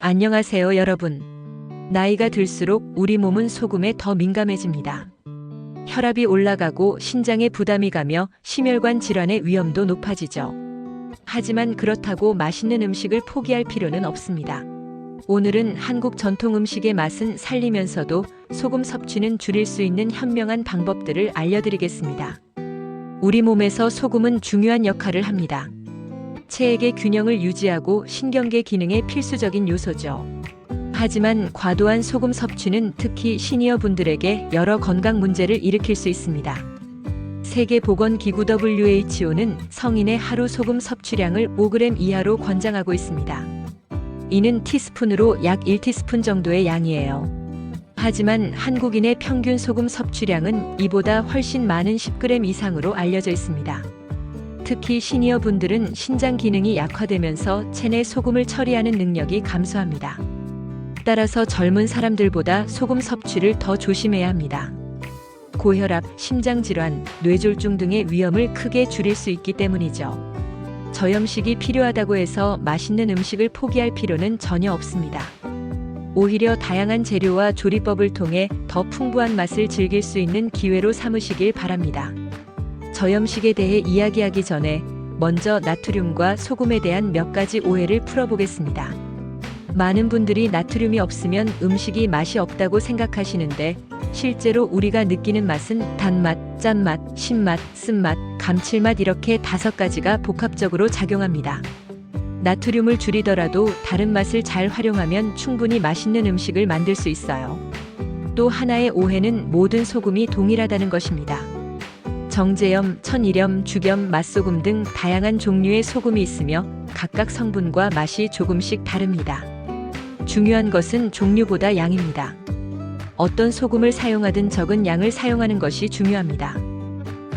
안녕하세요, 여러분. 나이가 들수록 우리 몸은 소금에 더 민감해집니다. 혈압이 올라가고 신장에 부담이 가며 심혈관 질환의 위험도 높아지죠. 하지만 그렇다고 맛있는 음식을 포기할 필요는 없습니다. 오늘은 한국 전통 음식의 맛은 살리면서도 소금 섭취는 줄일 수 있는 현명한 방법들을 알려드리겠습니다. 우리 몸에서 소금은 중요한 역할을 합니다. 체액의 균형을 유지하고 신경계 기능의 필수적인 요소죠. 하지만 과도한 소금 섭취는 특히 시니어 분들에게 여러 건강 문제를 일으킬 수 있습니다. 세계보건기구 WHO는 성인의 하루 소금 섭취량을 5g 이하로 권장하고 있습니다. 이는 티스푼으로 약 1티스푼 정도의 양이에요. 하지만 한국인의 평균 소금 섭취량은 이보다 훨씬 많은 10g 이상으로 알려져 있습니다. 특히 시니어 분들은 신장 기능이 약화되면서 체내 소금을 처리하는 능력이 감소합니다. 따라서 젊은 사람들보다 소금 섭취를 더 조심해야 합니다. 고혈압, 심장질환, 뇌졸중 등의 위험을 크게 줄일 수 있기 때문이죠. 저염식이 필요하다고 해서 맛있는 음식을 포기할 필요는 전혀 없습니다. 오히려 다양한 재료와 조리법을 통해 더 풍부한 맛을 즐길 수 있는 기회로 삼으시길 바랍니다. 저염식에 대해 이야기하기 전에 먼저 나트륨과 소금에 대한 몇 가지 오해를 풀어보겠습니다. 많은 분들이 나트륨이 없으면 음식이 맛이 없다고 생각하시는데 실제로 우리가 느끼는 맛은 단맛, 짠맛, 신맛, 쓴맛, 감칠맛 이렇게 5가지가 복합적으로 작용합니다. 나트륨을 줄이더라도 다른 맛을 잘 활용하면 충분히 맛있는 음식을 만들 수 있어요. 또 하나의 오해는 모든 소금이 동일하다는 것입니다. 정제염, 천일염, 죽염, 맛소금 등 다양한 종류의 소금이 있으며 각각 성분과 맛이 조금씩 다릅니다. 중요한 것은 종류보다 양입니다. 어떤 소금을 사용하든 적은 양을 사용하는 것이 중요합니다.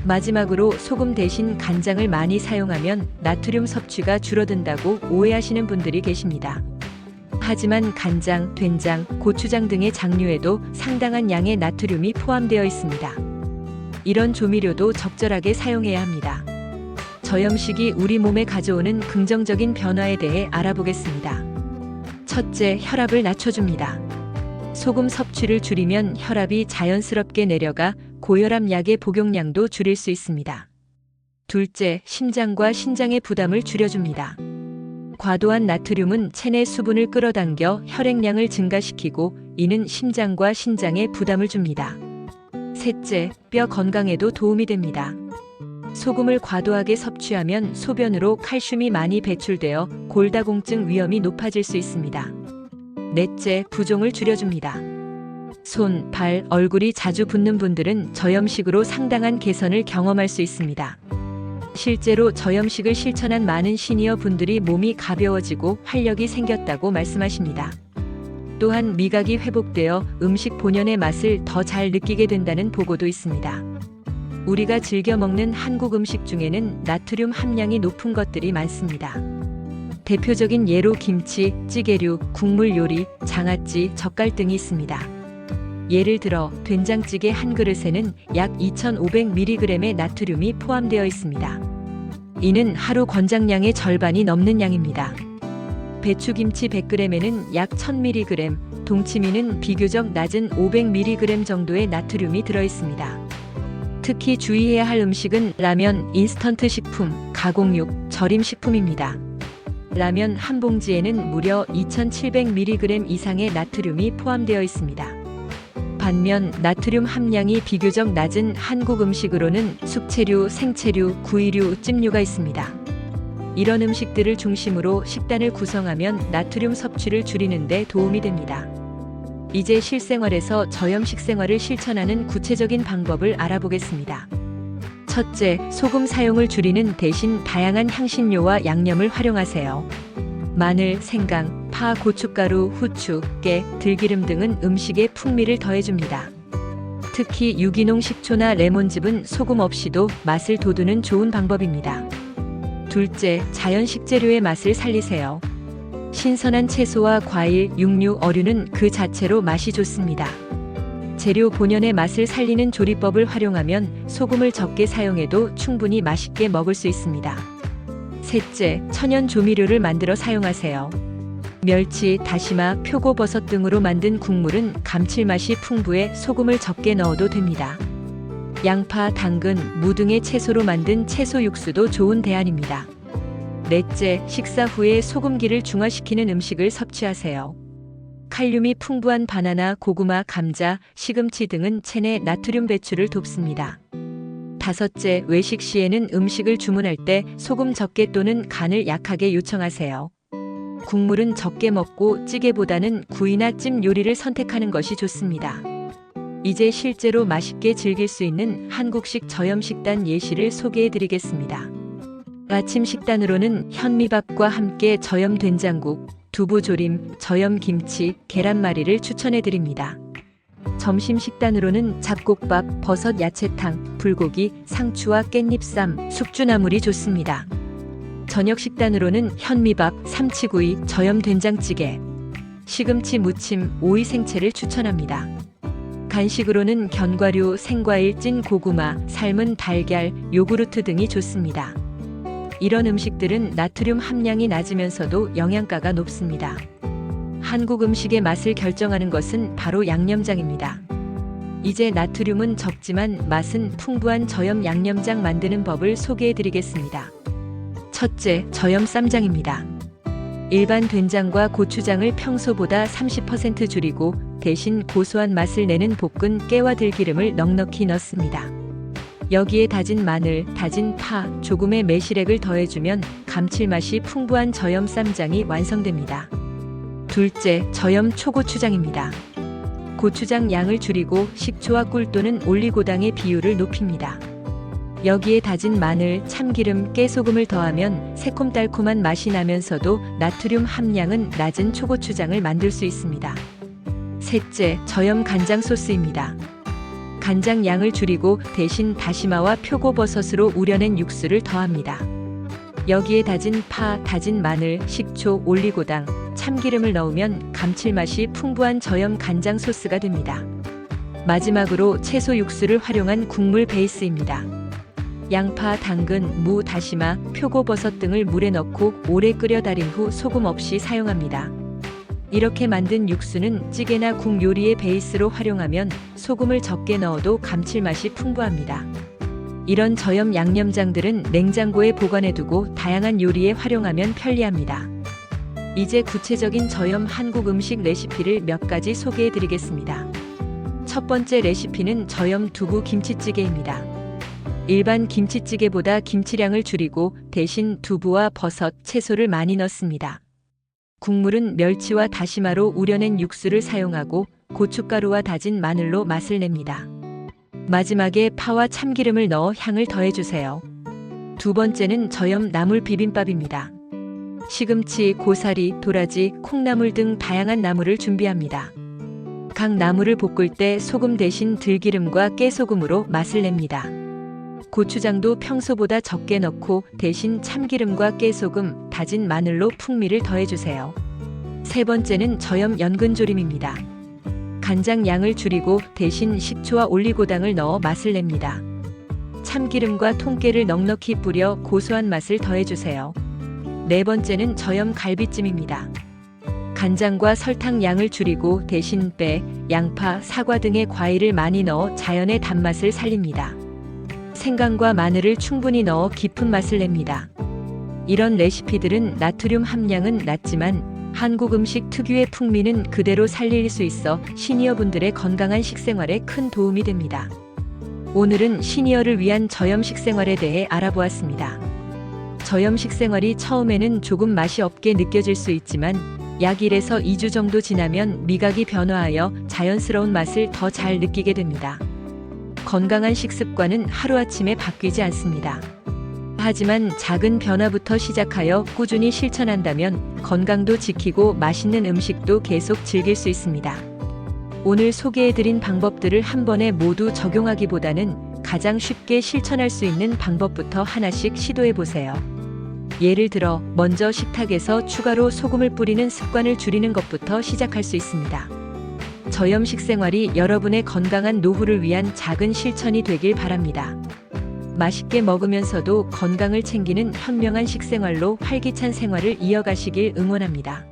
마지막으로 소금 대신 간장을 많이 사용하면 나트륨 섭취가 줄어든다고 오해하시는 분들이 계십니다. 하지만 간장, 된장, 고추장 등의 장류에도 상당한 양의 나트륨이 포함되어 있습니다. 이런 조미료도 적절하게 사용해야 합니다. 저염식이 우리 몸에 가져오는 긍정적인 변화에 대해 알아보겠습니다. 첫째, 혈압을 낮춰줍니다. 소금 섭취를 줄이면 혈압이 자연스럽게 내려가 고혈압 약의 복용량도 줄일 수 있습니다. 둘째, 심장과 신장의 부담을 줄여줍니다. 과도한 나트륨은 체내 수분을 끌어당겨 혈액량을 증가시키고 이는 심장과 신장에 부담을 줍니다. 셋째, 뼈 건강에도 도움이 됩니다. 소금을 과도하게 섭취하면 소변으로 칼슘이 많이 배출되어 골다공증 위험이 높아질 수 있습니다. 넷째, 부종을 줄여줍니다. 손, 발, 얼굴이 자주 붓는 분들은 저염식으로 상당한 개선을 경험할 수 있습니다. 실제로 저염식을 실천한 많은 시니어 분들이 몸이 가벼워지고 활력이 생겼다고 말씀하십니다. 또한 미각이 회복되어 음식 본연의 맛을 더 잘 느끼게 된다는 보고도 있습니다. 우리가 즐겨 먹는 한국 음식 중에는 나트륨 함량이 높은 것들이 많습니다. 대표적인 예로 김치, 찌개류, 국물 요리, 장아찌, 젓갈 등이 있습니다. 예를 들어 된장찌개 한 그릇에는 약 2,500mg의 나트륨이 포함되어 있습니다. 이는 하루 권장량의 절반이 넘는 양입니다. 배추김치 100g에는 약 1000mg, 동치미는 비교적 낮은 500mg 정도의 나트륨이 들어있습니다. 특히 주의해야 할 음식은 라면, 인스턴트 식품, 가공육, 절임 식품입니다. 라면 한 봉지에는 무려 2700mg 이상의 나트륨이 포함되어 있습니다. 반면 나트륨 함량이 비교적 낮은 한국 음식으로는 숙체류, 생체류, 구이류, 찜류가 있습니다. 이런 음식들을 중심으로 식단을 구성하면 나트륨 섭취를 줄이는 데 도움이 됩니다. 이제 실생활에서 저염식 생활을 실천하는 구체적인 방법을 알아보겠습니다. 첫째, 소금 사용을 줄이는 대신 다양한 향신료와 양념을 활용하세요. 마늘, 생강, 파, 고춧가루, 후추, 깨, 들기름 등은 음식에 풍미를 더해줍니다. 특히 유기농 식초나 레몬즙은 소금 없이도 맛을 돋우는 좋은 방법입니다. 둘째, 자연 식재료의 맛을 살리세요. 신선한 채소와 과일, 육류, 어류는 그 자체로 맛이 좋습니다. 재료 본연의 맛을 살리는 조리법을 활용하면 소금을 적게 사용해도 충분히 맛있게 먹을 수 있습니다. 셋째, 천연 조미료를 만들어 사용하세요. 멸치, 다시마, 표고버섯 등으로 만든 국물은 감칠맛이 풍부해 소금을 적게 넣어도 됩니다. 양파, 당근, 무 등의 채소로 만든 채소 육수도 좋은 대안입니다. 넷째, 식사 후에 소금기를 중화시키는 음식을 섭취하세요. 칼륨이 풍부한 바나나, 고구마, 감자, 시금치 등은 체내 나트륨 배출을 돕습니다. 다섯째, 외식 시에는 음식을 주문할 때 소금 적게 또는 간을 약하게 요청하세요. 국물은 적게 먹고 찌개보다는 구이나 찜 요리를 선택하는 것이 좋습니다. 이제 실제로 맛있게 즐길 수 있는 한국식 저염 식단 예시를 소개해 드리겠습니다. 아침 식단으로는 현미밥과 함께 저염 된장국, 두부조림, 저염 김치, 계란말이를 추천해 드립니다. 점심 식단으로는 잡곡밥, 버섯 야채탕, 불고기, 상추와 깻잎쌈, 숙주나물이 좋습니다. 저녁 식단으로는 현미밥, 삼치구이, 저염 된장찌개, 시금치 무침, 오이 생채를 추천합니다. 간식으로는 견과류, 생과일, 찐 고구마, 삶은 달걀, 요구르트 등이 좋습니다. 이런 음식들은 나트륨 함량이 낮으면서도 영양가가 높습니다. 한국 음식의 맛을 결정하는 것은 바로 양념장입니다. 이제 나트륨은 적지만 맛은 풍부한 저염 양념장 만드는 법을 소개해 드리겠습니다. 첫째, 저염 쌈장입니다. 일반 된장과 고추장을 평소보다 30% 줄이고 대신 고소한 맛을 내는 볶은 깨와 들기름을 넉넉히 넣습니다. 여기에 다진 마늘, 다진 파, 조금의 매실액을 더해주면 감칠맛이 풍부한 저염 쌈장이 완성됩니다. 둘째, 저염 초고추장입니다. 고추장 양을 줄이고 식초와 꿀 또는 올리고당의 비율을 높입니다. 여기에 다진 마늘, 참기름, 깨소금을 더하면 새콤달콤한 맛이 나면서도 나트륨 함량은 낮은 초고추장을 만들 수 있습니다. 셋째, 저염 간장 소스입니다. 간장 양을 줄이고 대신 다시마와 표고버섯으로 우려낸 육수를 더합니다. 여기에 다진 파, 다진 마늘, 식초, 올리고당, 참기름을 넣으면 감칠맛이 풍부한 저염 간장 소스가 됩니다. 마지막으로 채소 육수를 활용한 국물 베이스입니다. 양파, 당근, 무, 다시마, 표고버섯 등을 물에 넣고 오래 끓여 달인 후 소금 없이 사용합니다. 이렇게 만든 육수는 찌개나 국 요리의 베이스로 활용하면 소금을 적게 넣어도 감칠맛이 풍부합니다. 이런 저염 양념장들은 냉장고에 보관해두고 다양한 요리에 활용하면 편리합니다. 이제 구체적인 저염 한국 음식 레시피를 몇 가지 소개해 드리겠습니다. 첫 번째 레시피는 저염 두부 김치찌개입니다. 일반 김치찌개보다 김치량을 줄이고 대신 두부와 버섯, 채소를 많이 넣습니다. 국물은 멸치와 다시마로 우려낸 육수를 사용하고 고춧가루와 다진 마늘로 맛을 냅니다. 마지막에 파와 참기름을 넣어 향을 더해주세요. 두 번째는 저염 나물 비빔밥입니다. 시금치, 고사리, 도라지, 콩나물 등 다양한 나물을 준비합니다. 각 나물을 볶을 때 소금 대신 들기름과 깨소금으로 맛을 냅니다. 고추장도 평소보다 적게 넣고 대신 참기름과 깨소금, 다진 마늘로 풍미를 더해주세요. 세 번째는 저염 연근조림입니다. 간장 양을 줄이고 대신 식초와 올리고당을 넣어 맛을 냅니다. 참기름과 통깨를 넉넉히 뿌려 고소한 맛을 더해주세요. 네 번째는 저염 갈비찜입니다. 간장과 설탕 양을 줄이고 대신 배, 양파, 사과 등의 과일을 많이 넣어 자연의 단맛을 살립니다. 생강과 마늘을 충분히 넣어 깊은 맛을 냅니다. 이런 레시피들은 나트륨 함량은 낮지만 한국 음식 특유의 풍미는 그대로 살릴 수 있어 시니어분들의 건강한 식생활에 큰 도움이 됩니다. 오늘은 시니어를 위한 저염 식생활에 대해 알아보았습니다. 저염 식생활이 처음에는 조금 맛이 없게 느껴질 수 있지만 약 1에서 2주 정도 지나면 미각이 변화하여 자연스러운 맛을 더 잘 느끼게 됩니다. 건강한 식습관은 하루아침에 바뀌지 않습니다. 하지만 작은 변화부터 시작하여 꾸준히 실천한다면 건강도 지키고 맛있는 음식도 계속 즐길 수 있습니다. 오늘 소개해드린 방법들을 한 번에 모두 적용하기보다는 가장 쉽게 실천할 수 있는 방법부터 하나씩 시도해보세요. 예를 들어 먼저 식탁에서 추가로 소금을 뿌리는 습관을 줄이는 것부터 시작할 수 있습니다. 저염 식생활이 여러분의 건강한 노후를 위한 작은 실천이 되길 바랍니다. 맛있게 먹으면서도 건강을 챙기는 현명한 식생활로 활기찬 생활을 이어가시길 응원합니다.